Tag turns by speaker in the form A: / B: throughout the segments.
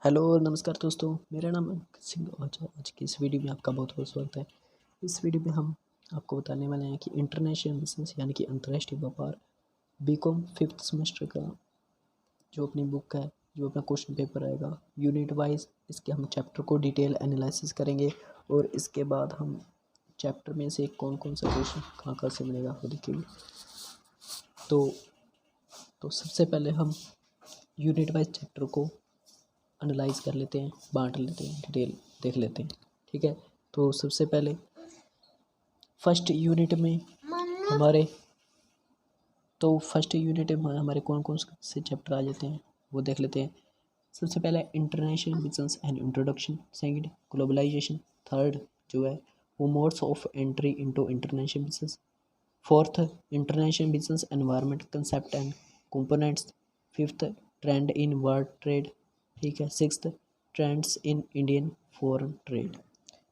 A: Hello नमस्कार दोस्तों, मेरा नाम अंकित सिंह ओझा। आज की इस वीडियो में आपका बहुत बहुत स्वागत है। इस वीडियो में हम आपको बताने वाले हैं कि इंटरनेशनल बिजनेस यानी कि अंतर्राष्ट्रीय व्यापार बीकॉम 5th सेमेस्टर का जो अपनी बुक है, जो अपना क्वेश्चन पेपर आएगा यूनिट वाइज, इसके हम चैप्टर को डिटेल एनालिसिस करेंगे और इसके बाद हम चैप्टर में से कौन कौन सा क्वेश्चन कहाँ कहाँ से मिलेगा वो देखेंगे। तो सबसे पहले हम यूनिट वाइज चैप्टर को एनालाइज कर लेते हैं, बांट लेते हैं, डिटेल देख लेते हैं। ठीक है, तो सबसे पहले फर्स्ट यूनिट में हमारे कौन कौन से चैप्टर आ जाते हैं वो देख लेते हैं। सबसे पहले international business and introduction, second globalization, third जो है वो modes of entry into international business, fourth international business environment concept and components, fifth trend in world trade, ठीक है, sixth trends in Indian foreign trade.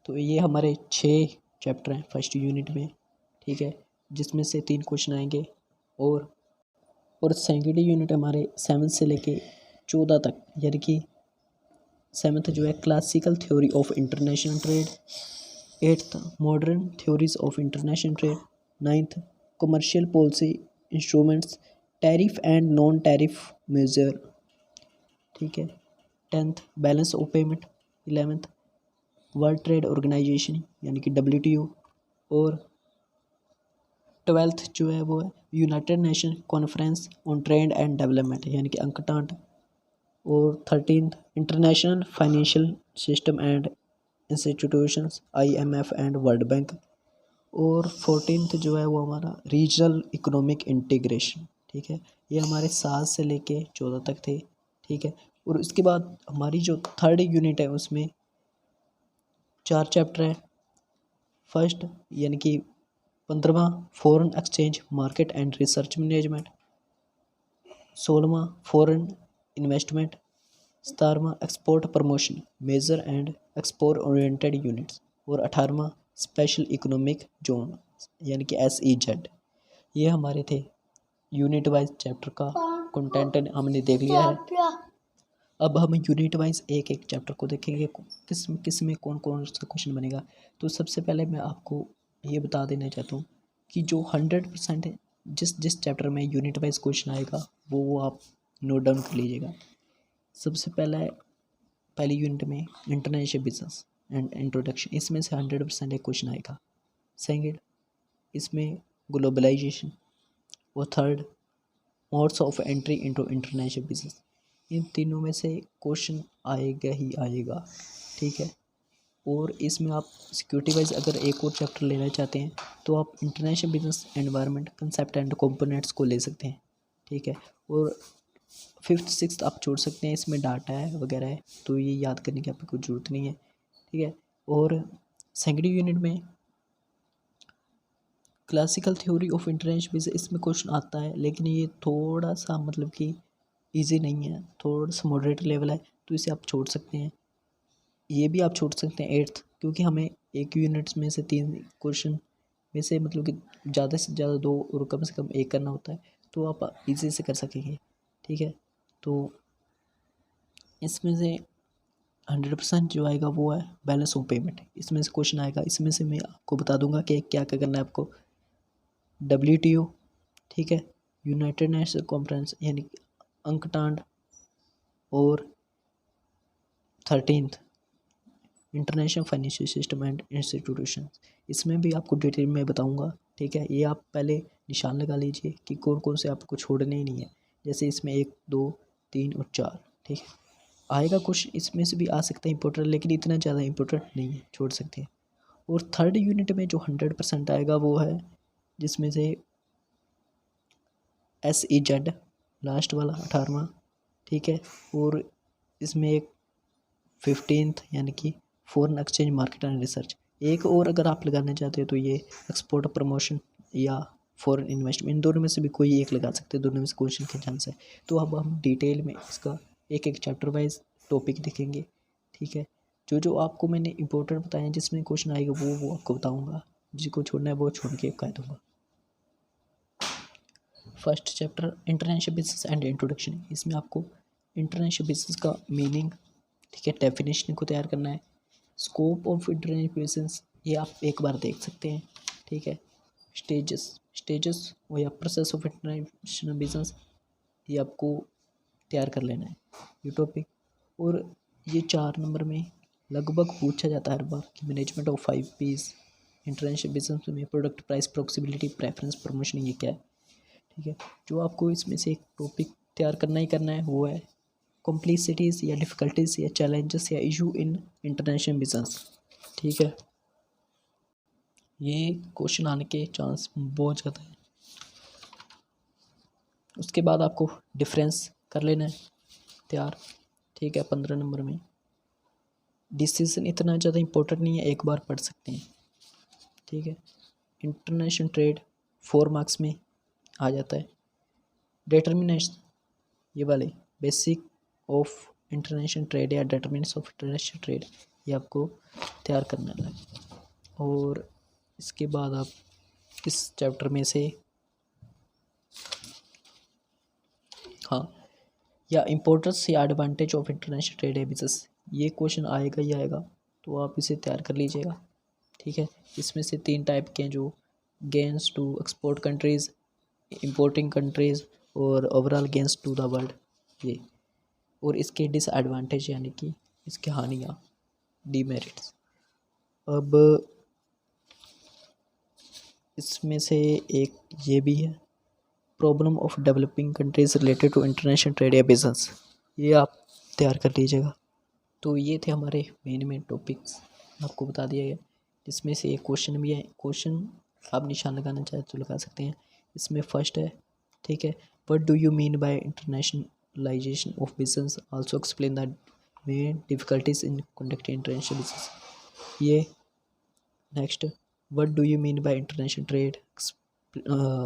A: तो ये हमारे 6 chapter हैं first unit में, ठीक है, जिसमें से 3 क्वेश्चन आएंगे और सेकेंड यूनिट हमारे 7 से लेके 14 तक, यानी कि 7th जो है classical theory of international trade, 8th modern theories of international trade, 9th commercial policy instruments, tariff and non tariff measure, ठीक है, 10th balance of payment, 11th world trade organization यानी कि WTO, और 12th जो है वो है United Nation conference on trade and development यानी कि अंकटाड, और 13th international financial system and institutions IMF and world bank, और 14th जो है वो हमारा रीजनल इकोनॉमिक इंटीग्रेशन। ठीक है, ये हमारे 7 से लेके 14 तक थे। ठीक है, और इसके बाद हमारी जो थर्ड यूनिट है उसमें 4 चैप्टर हैं। फर्स्ट यानी कि 15वां foreign exchange market and research management, 16वां फॉरेन इन्वेस्टमेंट, 17वां export promotion major and export oriented units, और 18वां स्पेशल इकोनॉमिक जोन यानी कि SEZ। ये हमारे थे यूनिट वाइज चैप्टर का कंटेंट हमने देख लिया है। अब हम यूनिट वाइज एक एक चैप्टर को देखेंगे, किस में कौन कौन सा क्वेश्चन बनेगा। तो सबसे पहले मैं आपको ये बता देना चाहता हूँ कि जो 100% जिस चैप्टर में यूनिट वाइज क्वेश्चन आएगा वो आप नोट डाउन कर लीजिएगा। सबसे पहली यूनिट में इंटरनेशनल बिजनेस एंड इंट्रोडक्शन, इसमें से 100% एक क्वेश्चन आएगा। सेकेंड इसमें ग्लोबलाइजेशन, और third modes of entry into international business. इन तीनों में से क्वेश्चन आएगा ही आएगा। ठीक है, और इसमें आप सिक्योरिटी वाइज अगर एक और चैप्टर लेना चाहते हैं तो आप international business environment concept and components को ले सकते हैं। ठीक है, और 5th 6th आप छोड़ सकते हैं, इसमें डाटा है वगैरह है तो ये याद करने की आपको ज़रूरत नहीं है। ठीक है, और सेकेंड यूनिट में classical theory of international business, इसमें क्वेश्चन आता है लेकिन ये थोड़ा सा मतलब कि ईजी नहीं है, थोड़ा सा मॉडरेट लेवल है, तो इसे आप छोड़ सकते हैं। ये भी आप छोड़ सकते हैं 8th, क्योंकि हमें एक यूनिट्स में से 3 क्वेश्चन में से मतलब कि ज़्यादा से ज़्यादा 2 और कम से कम 1 करना होता है, तो आप इजी से कर सकेंगे। ठीक है, तो इसमें से 100% जो आएगा वो है बैलेंस ऑफ पेमेंट, इसमें से क्वेश्चन आएगा। इसमें से मैं आपको बता दूंगा कि क्या क्या करना है आपको। WTO, ठीक है, यूनाइटेड नेशन कॉन्फ्रेंस यानी अंकटाड, और 13th international financial system and institution, इसमें भी आपको डिटेल में बताऊंगा। ठीक है, ये आप पहले निशान लगा लीजिए कि कौन कौन से आपको छोड़ने ही नहीं है। जैसे इसमें 1 2 3 और 4, ठीक है, आएगा कुछ इसमें से भी आ सकता है इंपॉर्टेंट, लेकिन इतना ज़्यादा इंपॉर्टेंट नहीं है, छोड़ सकते हैं। और थर्ड यूनिट में जो 100% आएगा वो है जिसमें से SEZ लास्ट वाला 18वां, ठीक है, और इसमें एक 15th यानी कि foreign exchange market and research. एक और अगर आप लगाना चाहते हैं तो ये एक्सपोर्ट प्रमोशन या फॉरेन इन्वेस्टमेंट, इन दोनों में से भी कोई एक लगा सकते हैं, दोनों में से क्वेश्चन के चांस है। तो अब हम डिटेल में इसका एक एक चैप्टर वाइज टॉपिक देखेंगे। ठीक है, जो आपको मैंने इंपॉर्टेंट बताया जिसमें क्वेश्चन आएगा वो आपको बताऊँगा, जिसको छोड़ना है वो छोड़ के कह दूँगा। First chapter international business and introduction, इसमें आपको इंटरनेशनल बिजनेस का मीनिंग, ठीक है। डेफिनेशन को तैयार करना है। स्कोप ऑफ इंटरनेशनल बिजनेस ये आप एक बार देख सकते हैं, ठीक है। स्टेजेस और या प्रोसेस ऑफ इंटरनेशनल बिजनेस ये आपको तैयार कर लेना है, ये टॉपिक। और ये 4 नंबर में लगभग पूछा जाता है हर बार कि management of 5 P's international business में product price proxibility preference promotion ये क्या है, ठीक है। जो आपको इसमें से एक टॉपिक तैयार करना ही करना है वो है कॉम्प्लेक्सिटीज़ या डिफ़िकल्टीज या चैलेंजेस या इशू इन इंटरनेशनल बिजनेस, ठीक है। ये क्वेश्चन आने के चांस बहुत ज़्यादा है। उसके बाद आपको डिफरेंस कर लेना है तैयार, ठीक है। 15 नंबर में डिसीजन इतना ज़्यादा इम्पोर्टेंट नहीं है, एक बार पढ़ सकते हैं, ठीक है। इंटरनेशनल ट्रेड 4 मार्क्स में आ जाता है। डिटर्मिनेशन ये वाले बेसिक ऑफ इंटरनेशनल ट्रेड या डिटर्मिनेशन ऑफ इंटरनेशनल ट्रेड ये आपको तैयार करना है। और इसके बाद आप इस चैप्टर में से हाँ या इम्पोर्टेंस या एडवांटेज ऑफ इंटरनेशनल ट्रेड है बिजनेस, ये क्वेश्चन आएगा ही आएगा, तो आप इसे तैयार कर लीजिएगा, ठीक है। इसमें से 3 टाइप के हैं, जो gains to export countries, importing countries और overall gains to the world ये। और इसके डिसएडवांटेज यानी कि इसकी हानियाँ, डीमेरिट्स। अब इसमें से एक ये भी है problem of developing countries related to international trade या बिजनेस, ये आप तैयार कर लीजिएगा। तो ये थे हमारे मेन टॉपिक्स, आपको बता दिया गया। इसमें से एक क्वेश्चन भी है, क्वेश्चन आप निशान लगाना चाहे तो लगा सकते हैं। इसमें फर्स्ट है, ठीक है, what do you mean by internationalization of business, also explain the main difficulties in conducting international business. ये next, what do you mean by international trade,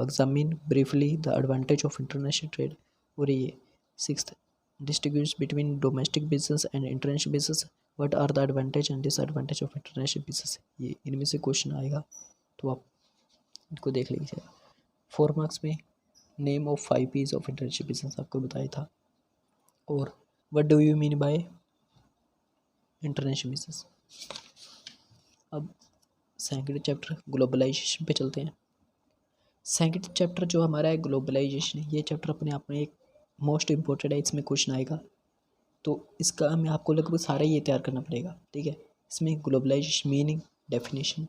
A: examine briefly the advantage of international trade। और ये 6th, distinguish between domestic business and international business, what are the advantage and disadvantage of international business। ये इनमें से question आएगा, तो आप इनको देख लीजिए। 4 मार्क्स में name of 5 P's of international business आपको बताया था। और what do you mean by international business. अब सेकंड चैप्टर ग्लोबलाइजेशन पे चलते हैं। सेकंड चैप्टर जो हमारा है ग्लोबलाइजेशन, ये चैप्टर अपने आप में एक मोस्ट इम्पोर्टेंट है, इसमें क्वेश्चन आएगा, तो इसका हमें आपको लगभग सारा ये तैयार करना पड़ेगा, ठीक है। इसमें ग्लोबलाइजेशन मीनिंग, डेफिनेशन,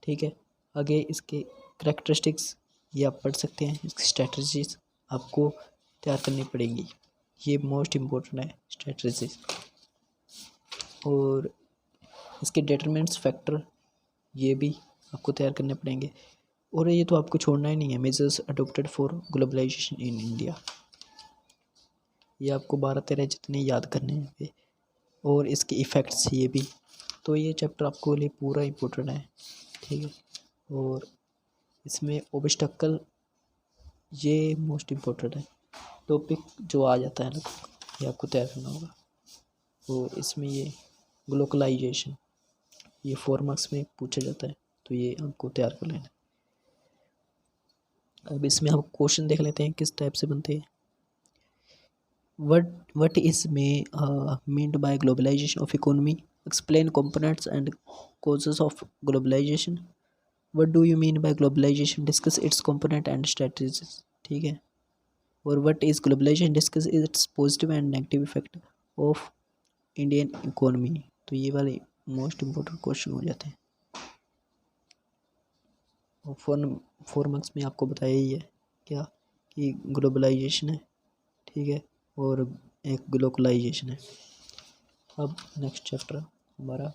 A: ठीक है। आगे इसके करैक्टरिस्टिक्स ये आप पढ़ सकते हैं, इसकी स्ट्रेटजीज आपको तैयार करनी पड़ेंगी, ये मोस्ट इम्पोर्टेंट है स्ट्रेटजीज। और इसके डिटरमिनेंट्स फैक्टर ये भी आपको तैयार करने पड़ेंगे। और ये तो आपको छोड़ना ही नहीं है, measures adopted for globalization in India, ये आपको 12-13 जितने याद करने हैं। और इसके इफ़ेक्ट्स ये भी, तो ये चैप्टर आपको लिए पूरा इम्पोर्टेंट है, ठीक है। और इसमें ऑब्स्टैकल ये मोस्ट इम्पोर्टेंट है टॉपिक जो आ जाता है ना, ये आपको तैयार करना होगा। और इसमें ये ग्लोबलाइजेशन ये 4 मार्क्स में पूछा जाता है, तो ये आपको तैयार कर लेना है। अब इसमें हम क्वेश्चन देख लेते हैं किस टाइप से बनते हैं। what is meant by globalization of economy, explain components and causes of globalization। what do you mean by globalization, discuss its component and strategies, ठीक है। और what is globalization, discuss its positive and negative effect of Indian economy। तो ये वाले most important question हो जाते हैं। और 4 मार्क्स में आपको बताया ही है क्या कि ग्लोबलाइजेशन है, ठीक है, और एक ग्लोबलाइजेशन है। अब नेक्स्ट चैप्टर हमारा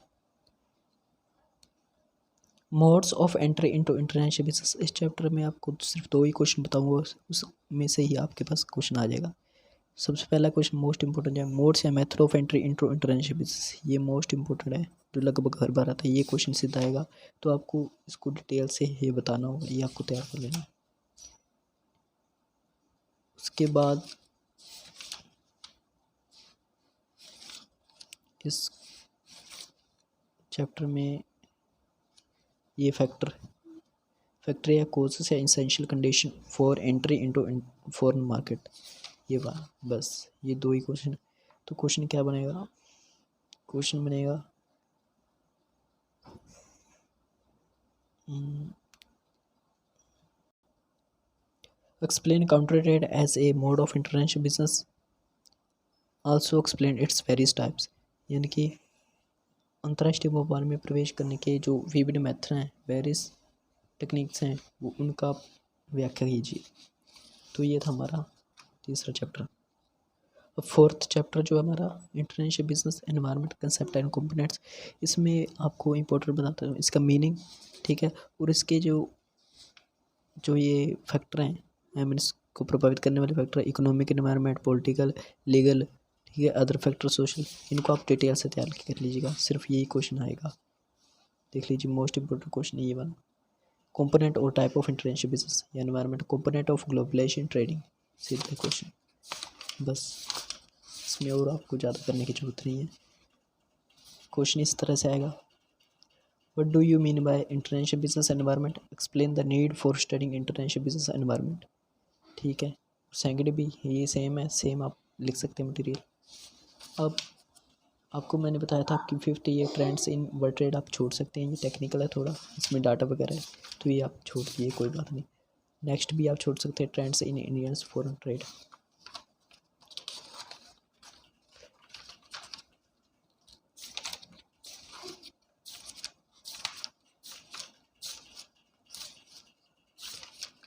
A: modes of entry into international business. इस चैप्टर में आपको सिर्फ 2 ही क्वेश्चन बताऊंगा, उसमें से ही आपके पास क्वेश्चन आ जाएगा। सबसे पहला क्वेश्चन मोस्ट इंपॉर्टेंट है, मोड्स या method of entry into international business, ये मोस्ट इंपॉर्टेंट है, जो लगभग हर बार आता है, ये क्वेश्चन सीधा आएगा, तो आपको इसको डिटेल से ये बताना होगा, ये आपको तैयार कर लेना है। उसके बाद इस चैप्टर में ये फैक्टर या कोर्सेस या essential condition for entry into foreign market, ये बस ये 2 ही क्वेश्चन। तो क्वेश्चन क्या बनेगा, क्वेश्चन बनेगा explain counter trade as a mode of international business, also explain its various types. यानी कि अंतर्राष्ट्रीय व्यापार में प्रवेश करने के जो विभिन्न मेथड हैं, वेरियस टेक्निक्स हैं, वो उनका आप व्याख्या कीजिए। तो ये था हमारा तीसरा चैप्टर। अब फोर्थ चैप्टर जो है हमारा international business environment concept and components, इसमें आपको इम्पोर्टेंट बताता हूँ इसका मीनिंग, ठीक है, और इसके जो जो ये फैक्टर हैं, आई मीन इसको प्रभावित करने वाले factor, economic, environment, political, legal, ठीक है, अदर फैक्टर, सोशल, इनको आप डिटेल से तैयार कर लीजिएगा। सिर्फ यही क्वेश्चन आएगा, देख लीजिए, मोस्ट इंपॉर्टेंट क्वेश्चन ये वाला। कंपोनेंट और type of international business environment, component of globalization trading, सीधा क्वेश्चन, बस इसमें और आपको ज़्यादा करने की जरूरत नहीं है। क्वेश्चन इस तरह से आएगा, what do you mean by international business environment, explain the need for studying international business environment, ठीक है। सेकंड भी ये सेम है, सेम आप लिख सकते हैं मटेरियल। अब आपको मैंने बताया था आपकी 50 ये ट्रेंड्स इन वर्ल्ड ट्रेड आप छोड़ सकते हैं, ये टेक्निकल है थोड़ा, इसमें डाटा वगैरह है, तो ये आप छोड़ दिए, कोई बात नहीं। नेक्स्ट भी आप छोड़ सकते हैं, trends in Indians foreign trade.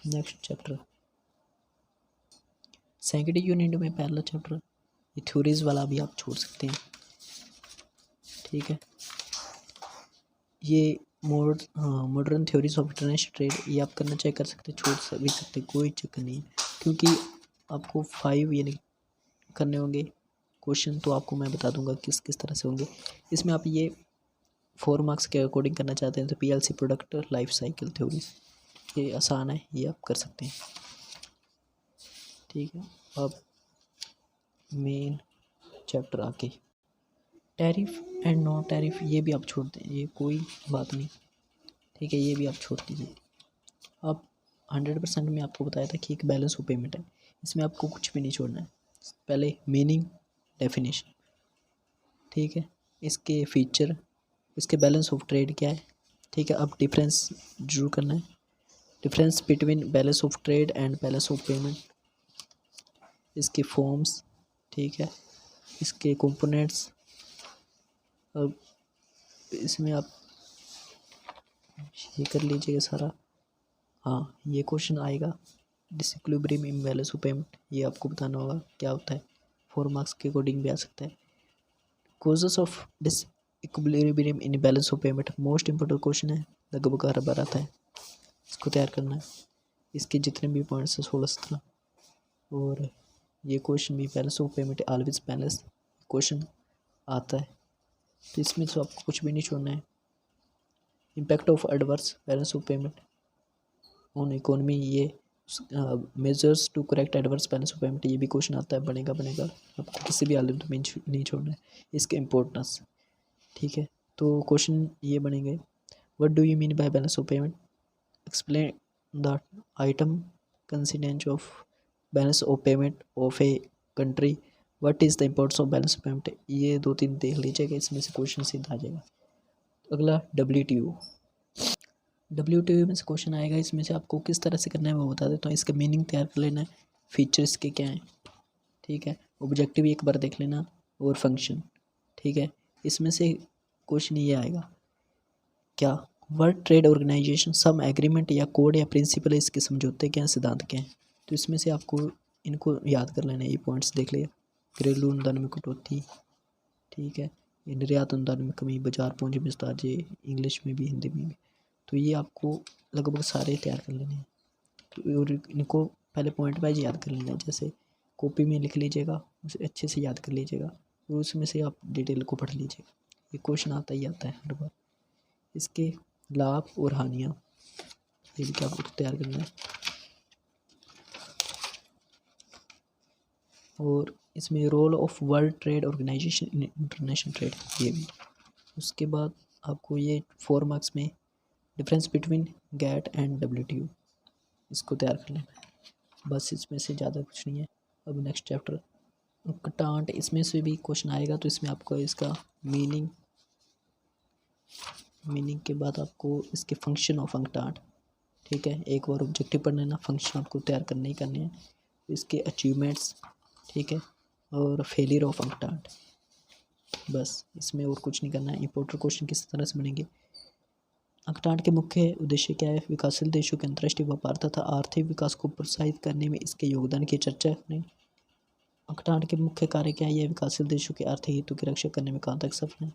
A: Next chapter second unit में पहला चैप्टर ये थ्योरीज वाला भी आप छोड़ सकते हैं, ठीक है। ये modern theories of international trade, ये आप करना चाहे कर सकते हैं, छोड़ भी सकते हैं, कोई चक्कर नहीं है, क्योंकि आपको 5 ये करने होंगे क्वेश्चन, तो आपको मैं बता दूंगा किस किस तरह से होंगे। इसमें आप ये 4 मार्क्स के अकॉर्डिंग करना चाहते हैं तो PLC product life cycle theories, ये आसान है, ये आप कर सकते हैं, ठीक है। अब मेन चैप्टर आके टैरिफ एंड नॉन टैरिफ, ये भी आप छोड़ दें, ये कोई बात नहीं, ठीक है, ये भी आप छोड़ दीजिए। अब 100% में आपको बताया था कि एक बैलेंस ऑफ पेमेंट है, इसमें आपको कुछ भी नहीं छोड़ना है। पहले मीनिंग, डेफिनेशन, ठीक है, इसके फीचर, इसके बैलेंस ऑफ ट्रेड क्या है, ठीक है। अब डिफरेंस जरूर करना है, difference between balance of trade and balance of payment, इसके फॉर्म्स, ठीक है, इसके कंपोनेंट्स। अब इसमें आप ये कर लीजिएगा सारा, हाँ ये क्वेश्चन आएगा, डिसइक्विलिब्रियम इम्बैलेंस ऑफ पेमेंट, ये आपको बताना होगा क्या होता है, 4 मार्क्स के अकॉर्डिंग भी आ सकता है। Causes of disequilibrium in balance of payment, most important question है, लगभग हर बार आता है, इसको तैयार करना है। इसके जितने भी पॉइंट्स हैं 16-17, और ये क्वेश्चन भी balance of payment always balance question आता है, तो इसमें तो आपको कुछ भी नहीं छोड़ना है। Impact of adverse balance of payment on economy, ये measures to correct adverse balance of payment, ये भी क्वेश्चन आता है, बनेगा आपको किसी भी हालत में नहीं छोड़ना है। इसके इम्पोर्टेंस, ठीक है, तो क्वेश्चन ये बनेंगे, what do you mean by balance of payment, explain the item consistent of balance of payment of a country, what is the importance of balance of payment, ये 2-3 देख लीजिएगा, इसमें से क्वेश्चन सीधा आ जाएगा। अगला WTO में से क्वेश्चन आएगा, इसमें से आपको किस तरह से करना है वो बता देता हूँ। इसका मीनिंग तैयार कर लेना है, फीचर्स के क्या हैं, ठीक है, ऑब्जेक्टिव एक बार देख लेना, और फंक्शन, ठीक है। इसमें से क्वेश्चन ये आएगा, क्या वर्ल्ड ट्रेड ऑर्गेनाइजेशन सम एग्रीमेंट या कोड या प्रिंसिपल, इसके समझौते क्या हैं, सिद्धांत क्या हैं, तो इसमें से आपको इनको याद कर लेना है, ये पॉइंट्स देख लिया, घरेलू अनुदान में कटौती, ठीक है, निर्यात अनुदान में कमी, बाजार पूंजी में विस्तार, ये इंग्लिश में भी हिंदी में भी, तो ये आपको लगभग सारे तैयार कर लेने हैं। तो और इनको पहले पॉइंट वाइज याद कर लेना है, जैसे कॉपी में लिख लीजिएगा, उसे अच्छे से याद कर लीजिएगा, और उसमें से आप डिटेल को पढ़ लीजिएगा, ये क्वेश्चन आता ही आता है हर बार। इसके लाभ और हानियाँ, ये भी आपको तैयार करना है, और इसमें role of world trade organization in international trade, ये भी। उसके बाद आपको ये 4 मार्क्स में difference between GATT and WTO, इसको तैयार कर लेना है, बस इसमें से ज़्यादा कुछ नहीं है। अब नेक्स्ट चैप्टर अंकटांट, इसमें से भी क्वेश्चन आएगा, तो इसमें आपको इसका मीनिंग के बाद आपको इसके फंक्शन ऑफ अंकटांट, ठीक है, एक बार ऑब्जेक्टिव पढ़ लेना, फंक्शन आपको तैयार करने ही करने हैं, इसके अचीवमेंट्स, ठीक है, और फेलियर ऑफ अंकटांट, बस इसमें और कुछ नहीं करना है। इंपॉर्टेंट क्वेश्चन किस तरह से बनेंगे। अंकटांट के मुख्य उद्देश्य क्या है। विकासशील देशों के अंतर्राष्ट्रीय व्यापार तथा आर्थिक विकास को प्रोत्साहित करने में इसके योगदान की चर्चा करें। अंकटांट के मुख्य कार्य क्या है। यह विकासशील देशों के आर्थिक हितों की रक्षा करने में कहाँ तक सफल है।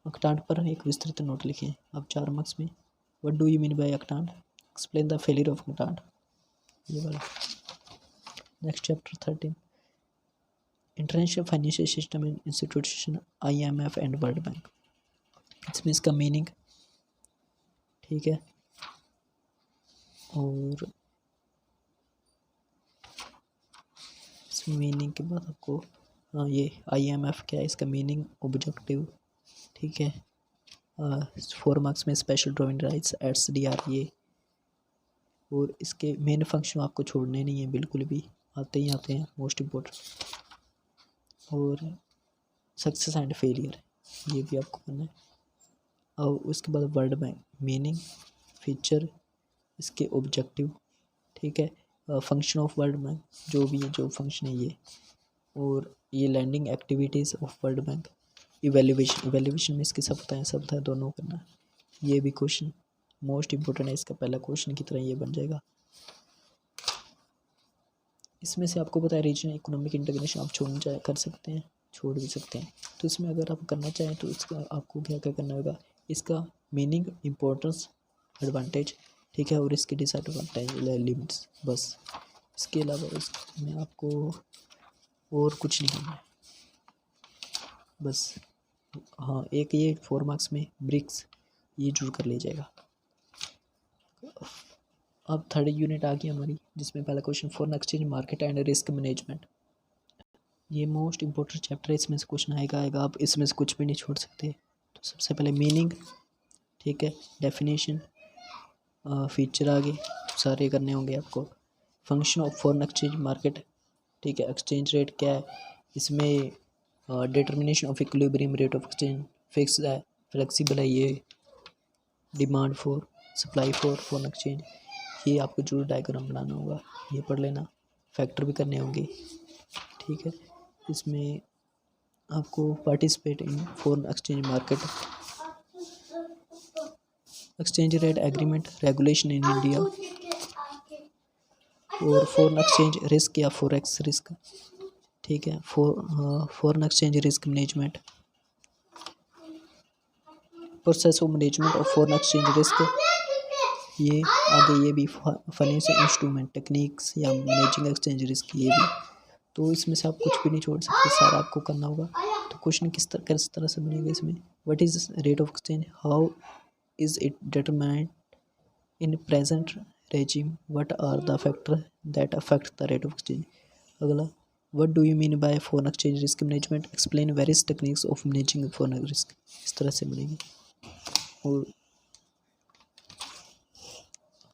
A: अंकटांट पर एक विस्तृत नोट लिखें। अब 4 मार्क्स में what do you mean by अंकटांट, एक्सप्लेन द फेलियर ऑफ अंकटांट, ये वाला। Next chapter 13 international financial system and institution IMF and world bank, इसमें इसका मीनिंग, ठीक है, और इस मीनिंग के बाद आपको ये IMF क्या है, इसका मीनिंग, ऑब्जेक्टिव, ठीक है, 4 मार्क्स में स्पेशल ड्राइविंग राइट्स SDR ये, और इसके मेन फंक्शन आपको छोड़ने नहीं है बिल्कुल भी, आते ही आते हैं, मोस्ट इम्पोर्टेंट, और सक्सेस एंड फेलियर ये भी आपको करना है। और उसके बाद वर्ल्ड बैंक मीनिंग, फीचर, इसके ऑब्जेक्टिव, ठीक है, फंक्शन ऑफ वर्ल्ड बैंक जो भी है, जो फंक्शन है ये, और ये lending activities of world bank, evaluation में इसके सब है दोनों करना है। ये भी क्वेश्चन मोस्ट इम्पोर्टेंट है, इसका पहला क्वेश्चन की तरह ये बन जाएगा। इसमें से आपको पता है रीजनल इकोनॉमिक इंटीग्रेशन आप छोड़ना चाहे कर सकते हैं, छोड़ भी सकते हैं, तो इसमें अगर आप करना चाहें तो इसका आपको क्या क्या करना होगा, इसका मीनिंग, इम्पोर्टेंस, एडवांटेज, ठीक है, और इसके डिसएडवांटेज लिमिट्स, बस इसके अलावा इसमें आपको और कुछ नहीं करना है, बस। हाँ, एक ये 4 मार्क्स में ब्रिक्स ये जरूर कर लिया जाएगा। अब थर्ड यूनिट आ गई हमारी, जिसमें पहला question foreign exchange market and risk management, ये मोस्ट इंपॉर्टेंट चैप्टर है, इसमें से क्वेश्चन आएगा आप इसमें से कुछ भी नहीं छोड़ सकते। तो सबसे पहले मीनिंग, ठीक है, डेफिनेशन, फीचर आगे सारे करने होंगे आपको। Function of foreign exchange market, ठीक है, एक्सचेंज रेट क्या है, इसमें determination of equilibrium rate of exchange fix है, फ्लेक्सिबल है, ये demand for supply for foreign exchange, ये आपको जरूर डायग्राम बनाना होगा, ये पढ़ लेना, फैक्टर भी करने होंगे, ठीक है। इसमें आपको participate in foreign exchange market, exchange rate agreement regulation in India, और फॉरेन एक्सचेंज रिस्क या फॉरेक्स रिस्क, ठीक है, foreign exchange risk management, process of management of foreign exchange risk, ये आगे ये भी फाइनेंशियल इंस्ट्रूमेंट टेक्निक्स या मैनेजिंग एक्सचेंज रिस्क, ये भी। तो इसमें से आप कुछ भी नहीं छोड़ सकते, सारा आपको करना होगा। तो क्वेश्चन किस तरह से बनेगा इसमें, what is rate of exchange, how is it determined in present regime, what are the factor that affect the rate of exchange. अगला, what do you mean by foreign exchange risk management, explain various techniques of managing foreign risk, इस तरह से बनेगी। और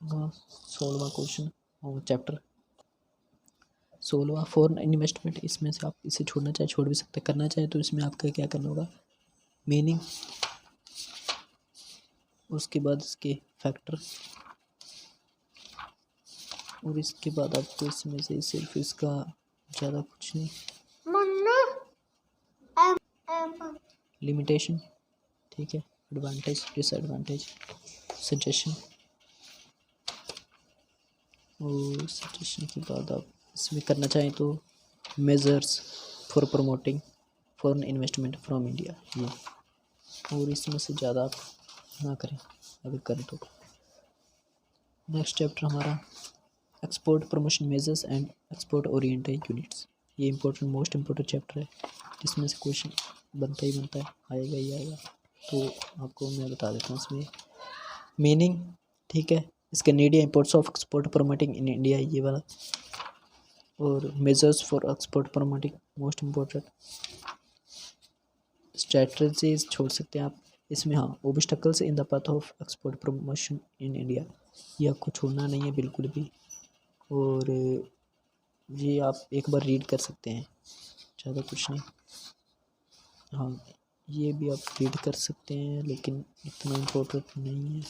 A: 16वां question और chapter 16वां foreign investment, इसमें से आप इसे छोड़ना चाहे छोड़ भी सकते, करना चाहे तो इसमें आपका क्या करना होगा, मीनिंग, उसके बाद इसके फैक्टर, और इसके बाद आपको इसमें से सिर्फ इसका ज़्यादा कुछ नहीं, लिमिटेशन, ठीक है, एडवांटेज डिसएडवांटेज, सजेशन, और सजेशन के बाद आप इसमें करना चाहें तो measures for promoting foreign investment from India, ये, और इसमें से ज़्यादा आप ना करें अगर करें तो। नेक्स्ट चैप्टर हमारा export promotion measures and export oriented units, ये इंपॉर्टेंट मोस्ट इम्पोर्टेंट चैप्टर है, जिसमें से क्वेश्चन बनता ही बनता है, आएगा ही आएगा। तो आपको मैं बता देता हूँ इसमें मीनिंग, ठीक है, इसका नीड या imports of export promoting in India, ये वाला, और measures for export promoting most important, strategies छोड़ सकते हैं आप इसमें। हाँ, obstacles in the path of export promotion in India, ये आपको छोड़ना नहीं है बिल्कुल भी, और ये आप एक बार रीड कर सकते हैं, ज़्यादा कुछ नहीं। हाँ, ये भी आप रीड कर सकते हैं लेकिन इतना इम्पोर्टेंट नहीं है।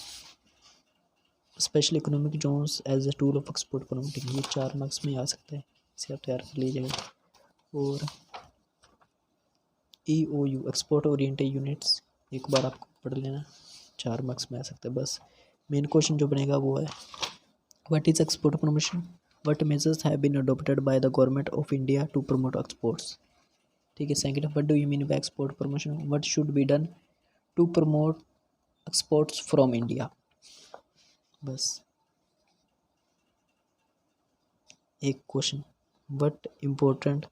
A: Special economic zones as a tool of export promoting, ये 4 मार्क्स में आ सकता है, इसे आप तैयार कर लीजिएगा। और EOU एक्सपोर्ट ओरिएंटेड यूनिट्स, एक बार आपको पढ़ लेना, 4 मार्क्स में आ सकता है। बस मेन क्वेश्चन जो बनेगा वो है what is export promotion, what measures have been adopted by the government of India to promote exports. ठीक है। Second, what do you mean by export promotion, what should be done to promote exports from India. बस एक question, what important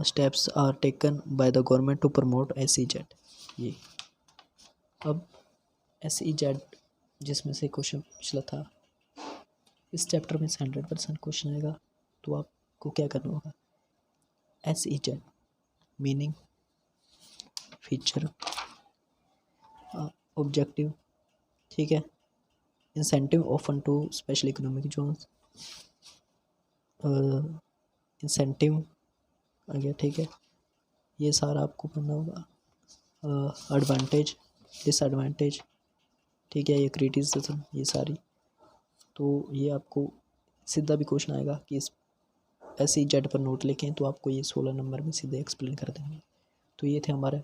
A: steps are taken by the government to promote SEZ। ये अब SEZ जिसमें से question पिछला था, इस chapter में से 100% क्वेश्चन आएगा। तो आपको क्या करना होगा, SEZ मीनिंग, फीचर, ऑब्जेक्टिव, ठीक है, इंसेंटिव ऑफन to special economic zones, incentive आ गया, ठीक है, ये सारा आपको पढ़ना होगा। एडवांटेज, डिसएडवांटेज, ठीक है, ये क्रिटिसिज्म, ये सारी। तो ये आपको सीधा भी क्वेश्चन आएगा कि इस SEZ पर नोट लिखें, तो आपको ये 16 नंबर में सीधे एक्सप्लेन कर देंगे। तो ये थे हमारे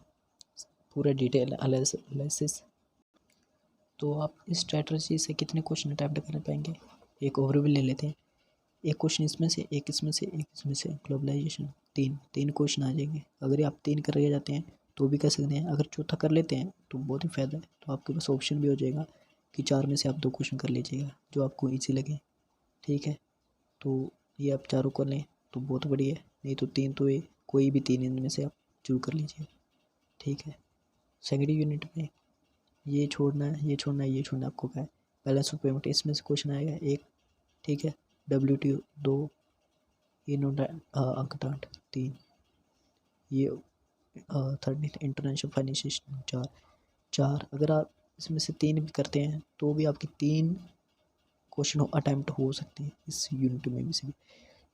A: पूरा डिटेल एनालिसिस। तो आप इस स्ट्रैटेजी से कितने क्वेश्चन अटैम्प्ट कर पाएंगे, एक ओवरव्यू ले लेते हैं। एक क्वेश्चन इसमें से, एक इसमें से, एक इसमें से, ग्लोबलाइजेशन, तीन क्वेश्चन आ जाएंगे। अगर आप 3 कर जाते हैं तो भी कर सकते हैं, अगर चौथा कर लेते हैं तो बहुत ही फ़ायदा है। तो आपके पास ऑप्शन भी हो जाएगा कि 4 में से आप 2 क्वेश्चन कर लीजिएगा जो आपको ईजी लगे, ठीक है। तो ये आप चारों कर लें तो बहुत बढ़िया है, नहीं तो 3 तो ये कोई भी 3 इनमें से आप चूज कर लीजिए, ठीक है। सेकेंड यूनिट में ये छोड़ना है, ये छोड़ना है, ये छोड़ना है, आपको क्या है, बैलेंस ऑफ पेमेंट, इसमें से क्वेश्चन आएगा एक, ठीक है। WTO 2, अंकटाट 3, ये 13 इंटरनेशनल फाइनेंस सिस्टम 4। अगर आप इसमें से 3 भी करते हैं तो भी आपके 3 क्वेश्चन अटैम्प्ट हो सकते हैं इस यूनिट में भी से भी,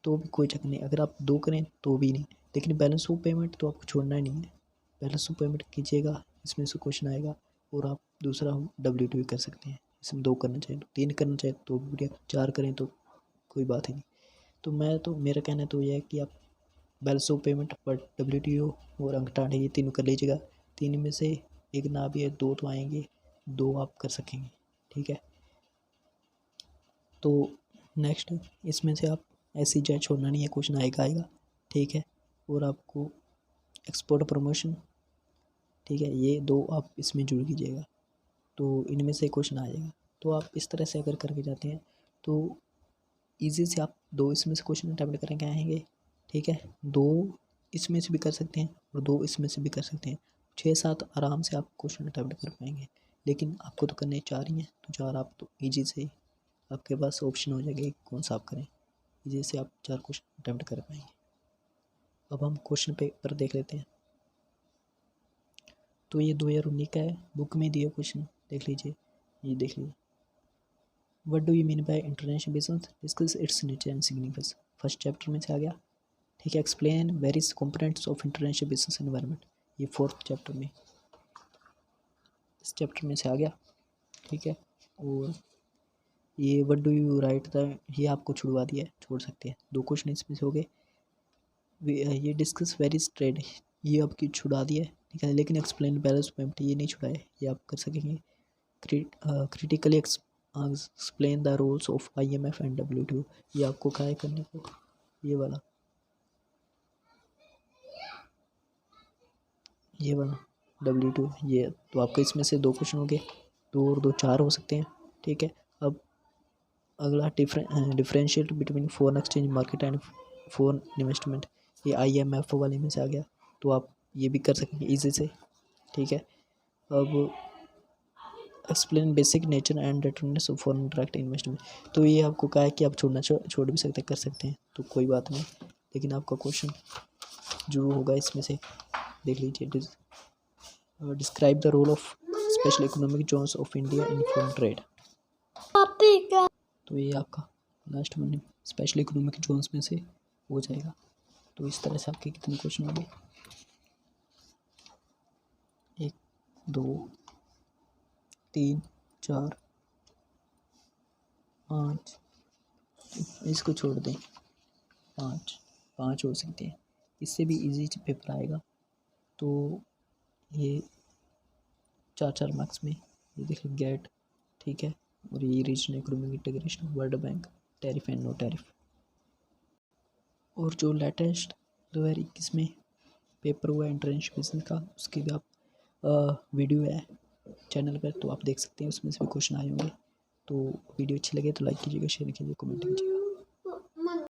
A: तो भी कोई चक्कर नहीं। अगर आप 2 करें तो भी नहीं, लेकिन बैलेंस ऑफ पेमेंट तो आपको छोड़ना ही नहीं है, बैलेंस ऑफ पेमेंट कीजिएगा, इसमें से क्वेश्चन आएगा। और आप दूसरा WTO कर सकते हैं, इसमें 2 करना चाहिए, 3 करना चाहिए तो भी बढ़िया, 4 करें तो कोई बात ही नहीं। तो मेरा कहना तो यह है कि आप बैलेंस ऑफ पेमेंट पर WTO और अंकटाट ये तीनों कर लीजिएगा। 3 में से एक ना भी है, 2 तो आएंगे, 2 आप कर सकेंगे, ठीक है। तो नेक्स्ट इसमें से आप SEZ छोड़ना नहीं है, क्वेश्चन आएगा, ठीक है। और आपको एक्सपोर्ट प्रमोशन, ठीक है, ये 2 आप इसमें जुड़ कीजिएगा, तो इनमें से क्वेश्चन आ जाएगा। तो आप इस तरह से अगर करके जाते हैं तो ईजी से आप 2 इसमें से क्वेश्चन अटैम्प्ट करके आएंगे, ठीक है। 2 इसमें से भी कर सकते हैं और 2 इसमें से भी कर सकते हैं, 6-7 आराम से आप क्वेश्चन अटैम्प्ट कर पाएंगे। लेकिन आपको तो करने 4 ही हैं, तो 4 आप तो ईजी से आपके पास ऑप्शन हो जाएगा कौन सा आप करें, ईजी से आप 4 क्वेश्चन अटैम्प्ट कर पाएंगे। अब हम क्वेश्चन पेपर देख लेते हैं। तो ये 2019 का है, बुक में दिया क्वेश्चन देख लीजिए, ये देख लीजिए। What do you mean by international business, discuss it's nature and significance, first chapter में से आ गया, ठीक है। Explain various components of international business environment, ये 4th चैप्टर में, इस चैप्टर में से आ गया, ठीक है। और ये what do you right the, ये आपको छुड़वा दिया है, छोड़ सकते हैं, 2 क्वेश्चन इसमें से हो गए। ये डिस्कस वेरियस ट्रेड, ये आपकी छुड़ा दिया है, ठीक है। लेकिन एक्सप्लेन बैलेंस पेमेंट ये नहीं छुड़ाए, ये आप कर सकेंगे। Critically explain the rules of IMF and WTO, ये आपको क्या है करने को, ये वाला WTO, ये तो आपका इसमें से 2 क्वेश्चन हो गए, 2 और 2 4 हो सकते हैं, ठीक है। अब अगला differentiate between foreign exchange market and foreign investment, ये IMF वाले में से आ गया, तो आप ये भी कर सकेंगे ईजी से, ठीक है। अब explain basic nature and determinants of foreign direct investment, तो ये आपको कहा है कि आप छोड़ भी सकते कर सकते हैं, तो कोई बात नहीं, लेकिन आपका क्वेश्चन जो होगा इसमें से देख लीजिए। Describe the role of special economic zones of India in foreign trade, तो ये आपका last one special economic zones में से हो जाएगा। तो इस तरह से आपके कितने क्वेश्चन होंगे, 1 2 3 4 5, इसको छोड़ दें, 5 हो सकते हैं। इससे भी इजी पेपर आएगा। तो ये 4 मार्क्स में ये देखिए गेट, ठीक है, और ये regional economic integration, world bank, tariff and no tariff. और जो लेटेस्ट 2021 में पेपर हुआ इंटर्नशिप बिजनेस का, उसकी भी आप वीडियो है चैनल पर, तो आप देख सकते हैं, उसमें से भी क्वेश्चन आए होंगे। तो वीडियो अच्छी लगे तो लाइक कीजिएगा, शेयर कीजिए, कमेंट कीजिएगा।